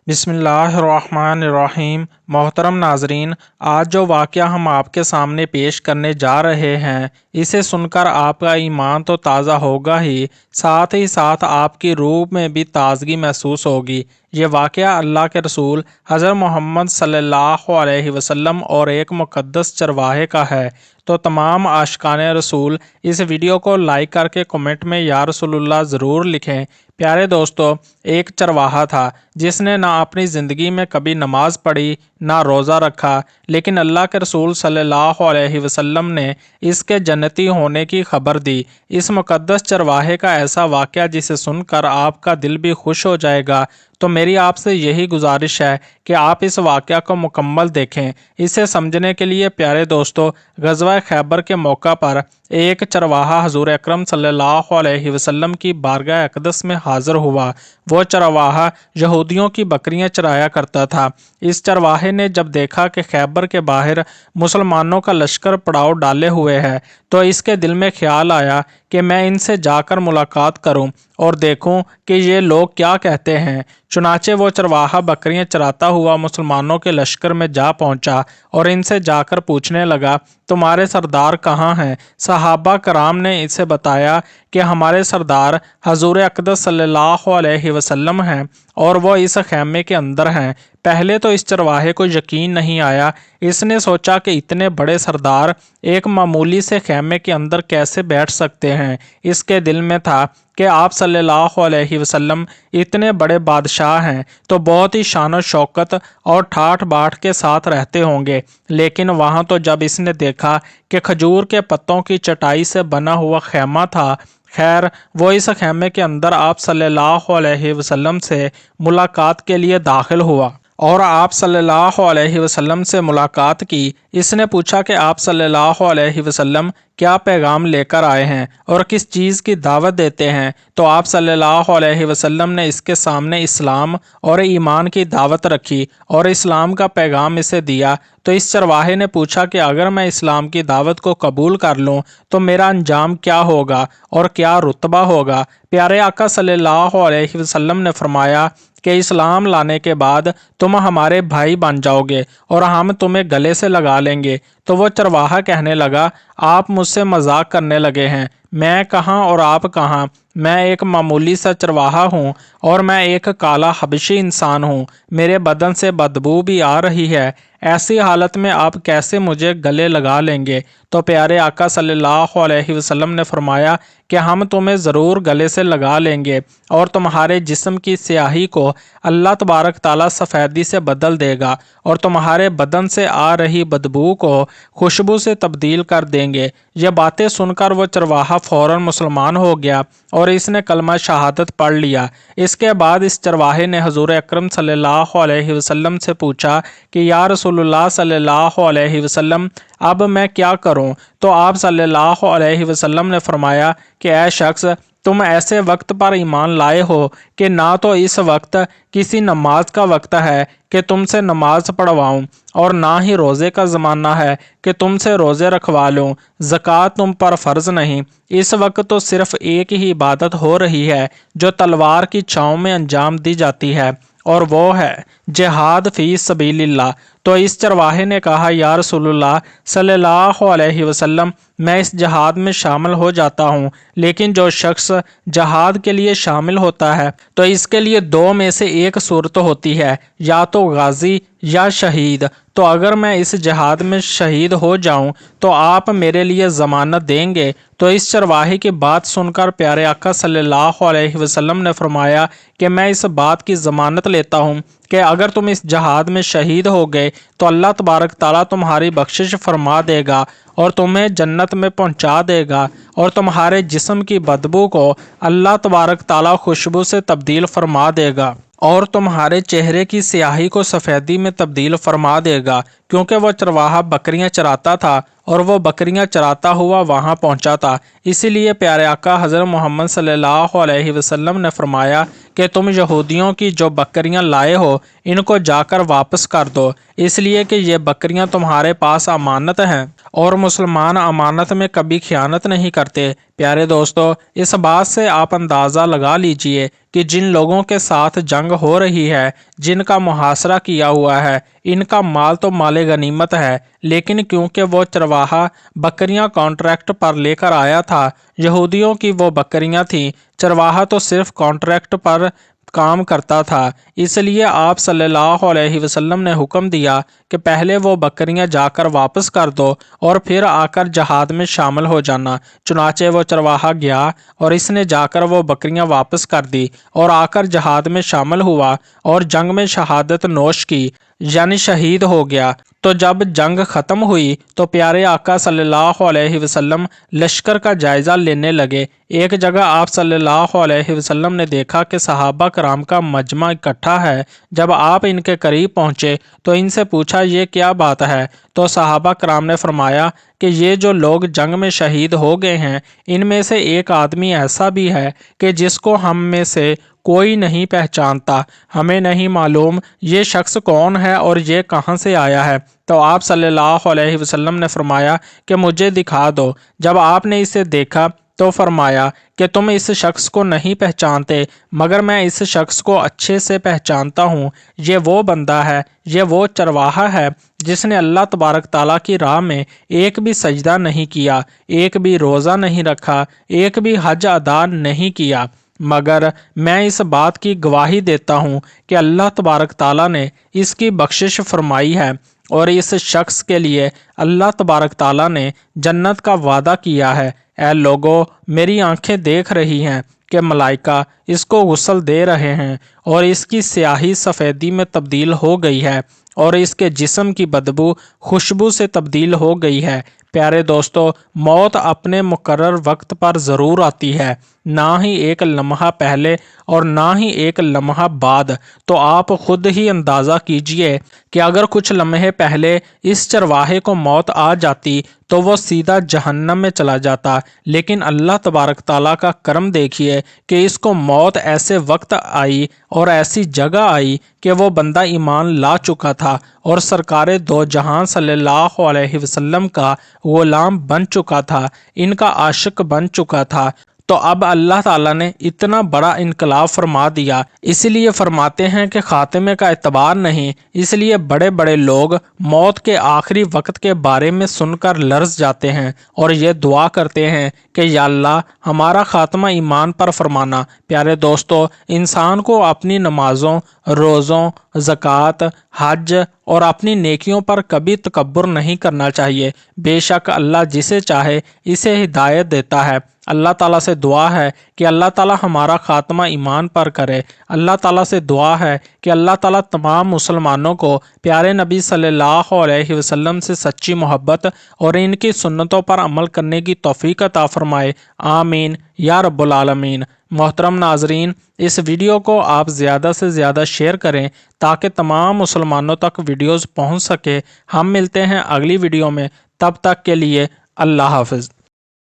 बिस्मिल्लाहिर्रहमानिर्रहीम। मोहतरम नाजरीन, आज जो वाक़या हम आपके सामने पेश करने जा रहे हैं, इसे सुनकर आपका ईमान तो ताज़ा होगा ही साथ आपकी रूह में भी ताज़गी महसूस होगी। ये वाक़या अल्लाह के रसूल हज़रत मोहम्मद सल्लल्लाहु अलैहि वसल्लम और एक मुक़द्दस चरवाहे का है। तो तमाम आशिकाने रसूल इस वीडियो को लाइक करके कमेंट में या रसूलुल्लाह ज़रूर लिखें। प्यारे दोस्तों, एक चरवाहा था जिसने ना अपनी ज़िंदगी में कभी नमाज पढ़ी ना रोज़ा रखा, लेकिन अल्लाह के रसूल सल्लल्लाहु अलैहि वसल्लम ने इसके जन्नती होने की खबर दी। इस मुक़द्दस चरवाहे का ऐसा वाक़या जिसे सुनकर आपका दिल भी खुश हो जाएगा। तो मेरी आपसे यही गुजारिश है कि आप इस वाक़या को मुकम्मल देखें। इसे समझने के लिए प्यारे दोस्तों, ग़ज़वा खैबर के मौका पर एक चरवाहा हज़ूर अकरम सल्लल्लाहु अलैहि वसल्लम की बारगाह अक़दस में हाज़िर हुआ। वो चरवाहा यहूदियों की बकरियां चराया करता था। इस चरवाहे ने जब देखा कि खैबर के बाहर मुसलमानों का लश्कर पड़ाव डाले हुए है, तो इसके दिल में ख्याल आया कि मैं इनसे जाकर मुलाकात करूं और देखूं कि ये लोग क्या कहते हैं। चुनाचे वो चरवाहा बकरियां चराता हुआ मुसलमानों के लश्कर में जा पहुंचा और इनसे जाकर पूछने लगा, तुम्हारे सरदार कहाँ हैं? सहाबा कराम ने इसे बताया कि हमारे सरदार हजूर अक़दस सल्लल्लाहु अलैहि वसल्लम हैं और वो इस खैमे के अंदर हैं। पहले तो इस चरवाहे को यकीन नहीं आया। इसने सोचा कि इतने बड़े सरदार एक मामूली से खैमे के अंदर कैसे बैठ सकते हैं। इसके दिल में था कि आप सल्लल्लाहु अलैहि वसल्लम इतने बड़े बादशाह हैं तो बहुत ही शान और शौकत और ठाठ बाट के साथ रहते होंगे। लेकिन वहाँ तो जब इसने देखा कि खजूर के पत्तों की चटाई से बना हुआ खैमा था, खैर वो इस खैमे के अंदर आप सल्लल्लाहु अलैहि वसल्लम से मुलाकात के लिए दाखिल हुआ और आप सल्लल्लाहु अलैहि वसल्लम से मुलाकात की। इसने पूछा कि आप सल्लल्लाहु अलैहि वसल्लम क्या पैगाम लेकर आए हैं और किस चीज़ की दावत देते हैं। तो आप सल्लल्लाहु अलैहि वसल्लम ने इसके सामने इस्लाम और ईमान की दावत रखी और इस्लाम का पैगाम इसे दिया। तो इस चरवाहे ने पूछा कि अगर मैं इस्लाम की दावत को कबूल कर लूं तो मेरा अंजाम क्या होगा और क्या रुतबा होगा। प्यारे आका सल्लल्लाहु अलैहि वसल्लम ने फरमाया कि इस्लाम लाने के बाद तुम हमारे भाई बन जाओगे और हम तुम्हें गले से लगा लेंगे। तो वो चरवाहा कहने लगा, आप मुझसे मजाक करने लगे हैं। मैं कहाँ और आप कहाँ? मैं एक मामूली सा चरवाहा हूँ और मैं एक काला हबशी इंसान हूँ। मेरे बदन से बदबू भी आ रही है। ऐसी हालत में आप कैसे मुझे गले लगा लेंगे? तो प्यारे आका सल्लल्लाहु अलैहि वसल्लम ने फरमाया कि हम तुम्हें ज़रूर गले से लगा लेंगे और तुम्हारे जिस्म की स्याही को अल्लाह तबारक ताला सफ़ेदी से बदल देगा और तुम्हारे बदन से आ रही बदबू को खुशबू से तब्दील कर देंगे। ये बातें सुनकर वो चरवाहा फ़ौरन मुसलमान हो गया और इसने कलमा शहादत पढ़ लिया। इसके बाद इस चरवाहे ने हजूर अकरम सल्लल्लाहु अलैहि वसल्लम से पूछा कि या रसूलुल्लाह सल्लल्लाहु अलैहि वसल्लम, अब मैं क्या करूं? तो आप सल्लल्लाहु अलैहि वसल्लम ने फरमाया कि ऐ शख्स, तुम ऐसे वक्त पर ईमान लाए हो कि ना तो इस वक्त किसी नमाज का वक्त है कि तुमसे नमाज पढ़वाऊँ और ना ही रोज़े का ज़माना है कि तुमसे रोज़े रखवा लूँ। ज़कात तुम पर फ़र्ज़ नहीं। इस वक्त तो सिर्फ़ एक ही इबादत हो रही है जो तलवार की छाँव में अंजाम दी जाती है और वो है जिहाद फ़ी सबीलिल्लाह। तो इस चरवाहे ने कहा, या रसूलुल्लाह सल्लल्लाहु अलैहि वसल्लम, मैं इस जहाद में शामिल हो जाता हूँ, लेकिन जो शख्स जहाद के लिए शामिल होता है तो इसके लिए दो में से एक सूरत होती है, या तो गाजी या शहीद। तो अगर मैं इस जहाद में शहीद हो जाऊं तो आप मेरे लिए ज़मानत देंगे? तो इस चरवाहे की बात सुनकर प्यारे आका सल्लल्लाहु अलैहि वसल्लम ने फरमाया कि मैं इस बात की ज़मानत लेता हूँ कि अगर तुम इस जहाद में शहीद हो गए तो अल्लाह तबारक ताला तुम्हारी बख्शिश फरमा देगा और तुम्हें जन्नत में पहुंचा देगा और तुम्हारे जिस्म की बदबू को अल्लाह तबारक ताला खुशबू से तब्दील फरमा देगा और तुम्हारे चेहरे की स्याही को सफ़ेदी में तब्दील फरमा देगा। क्योंकि वह चरवाहा बकरियां चराता था और वो बकरियां चराता हुआ वहां पहुंचा था। इसीलिए प्यारे आका हज़रत मोहम्मद सल्लल्लाहु अलैहि वसल्लम ने फरमाया कि तुम यहूदियों की जो बकरियां लाए हो इनको जाकर वापस कर दो, इसलिए कि ये बकरियां तुम्हारे पास अमानत हैं और मुसलमान अमानत में कभी खयानत नहीं करते। प्यारे दोस्तों, इस बात से आप अंदाज़ा लगा लीजिए कि जिन लोगों के साथ जंग हो रही है, जिनका मुहासरा किया हुआ है। इनका माल तो माले गनीमत है, लेकिन क्योंकि वो चरवाहा बकरियां कॉन्ट्रैक्ट पर लेकर आया था, यहूदियों की वो बकरियां थीं, चरवाहा तो सिर्फ कॉन्ट्रैक्ट पर काम करता था, इसलिए आप सल्लल्लाहु अलैहि वसल्लम ने हुक्म दिया कि पहले वो बकरियां जाकर वापस कर दो और फिर आकर जहाद में शामिल हो जाना। चुनाचे वो चरवाहा गया और इसने जाकर वो बकरियां वापस कर दी और आकर जहाद में शामिल हुआ और जंग में शहादत नोश की, यानी शहीद हो गया। तो जब जंग ख़त्म हुई तो प्यारे आका सल्लल्लाहु अलैहि वसल्लम लश्कर का जायज़ा लेने लगे। एक जगह आप सल्लल्लाहु अलैहि वसल्लम ने देखा कि सहाबा कराम का मजमा इकट्ठा है। जब आप इनके करीब पहुँचे तो इनसे पूछा, ये क्या बात है? तो सहाबा कराम ने फरमाया कि ये जो लोग जंग में शहीद हो गए हैं, इनमें से एक आदमी ऐसा भी है कि जिसको हम में से कोई नहीं पहचानता। हमें नहीं मालूम ये शख्स कौन है और ये कहाँ से आया है। तो आप सल्लल्लाहु अलैहि वसल्लम ने फरमाया कि मुझे दिखा दो। जब आपने इसे देखा तो फरमाया कि तुम इस शख्स को नहीं पहचानते, मगर मैं इस शख्स को अच्छे से पहचानता हूँ। ये वो बंदा है, ये वो चरवाहा है जिसने अल्लाह तबारक ताला की राह में एक भी सजदा नहीं किया, एक भी रोज़ा नहीं रखा, एक भी हज अदा नहीं किया, मगर मैं इस बात की गवाही देता हूँ कि अल्लाह तबारक ताला ने इसकी बख्शिश फरमाई है और इस शख्स के लिए अल्लाह तबारक ताला ने जन्नत का वादा किया है। ऐ लोगो, मेरी आंखें देख रही हैं कि मलाइका इसको गुस्ल दे रहे हैं और इसकी स्याही सफ़ेदी में तब्दील हो गई है और इसके जिस्म की बदबू खुशबू से तब्दील हो गई है। प्यारे दोस्तों, मौत अपने मुकर्रर वक्त पर ज़रूर आती है, ना ही एक लम्हा पहले और ना ही एक लम्हा बाद। तो आप खुद ही अंदाज़ा कीजिए कि अगर कुछ लम्हे पहले इस चरवाहे को मौत आ जाती तो वो सीधा जहन्नम में चला जाता, लेकिन अल्लाह तबारक ताला का करम देखिए कि इसको मौत ऐसे वक्त आई और ऐसी जगह आई कि वो बंदा ईमान ला चुका था और सरकारे दो जहां सल्लल्लाहु अलैहि वसल्लम का गुलाम बन चुका था, इनका आशिक बन चुका था। तो अब अल्लाह ताला ने इतना बड़ा इनकलाब फरमा दिया, इसलिए फरमाते हैं कि खात्मे का एतबार नहीं। इसलिए बड़े बड़े लोग मौत के आखिरी वक्त के बारे में सुनकर लर्ज जाते हैं और ये दुआ करते हैं कि या अल्लाह हमारा खात्मा ईमान पर फरमाना। प्यारे दोस्तों, इंसान को अपनी नमाज़ों, रोज़ों, ज़कात, हज और अपनी नेकियों पर कभी तकब्बुर नहीं करना चाहिए। बेशक अल्लाह जिसे चाहे इसे हिदायत देता है। अल्लाह ताला से दुआ है कि अल्लाह ताला हमारा खात्मा ईमान पर करे। अल्लाह ताला से दुआ है कि अल्लाह ताला तमाम मुसलमानों को प्यारे नबी सल्लल्लाहु अलैहि वसल्लम से सच्ची मोहब्बत और इनकी सुन्नतों पर अमल करने की तौफीक अता फरमाए। आमीन या रब्बुल आलमीन। मोहतरम नाजरीन, इस वीडियो को आप ज़्यादा से ज़्यादा शेयर करें ताकि तमाम मुसलमानों तक वीडियोज़ पहुँच सके। हम मिलते हैं अगली वीडियो में, तब तक के लिए अल्लाह हाफ़िज़।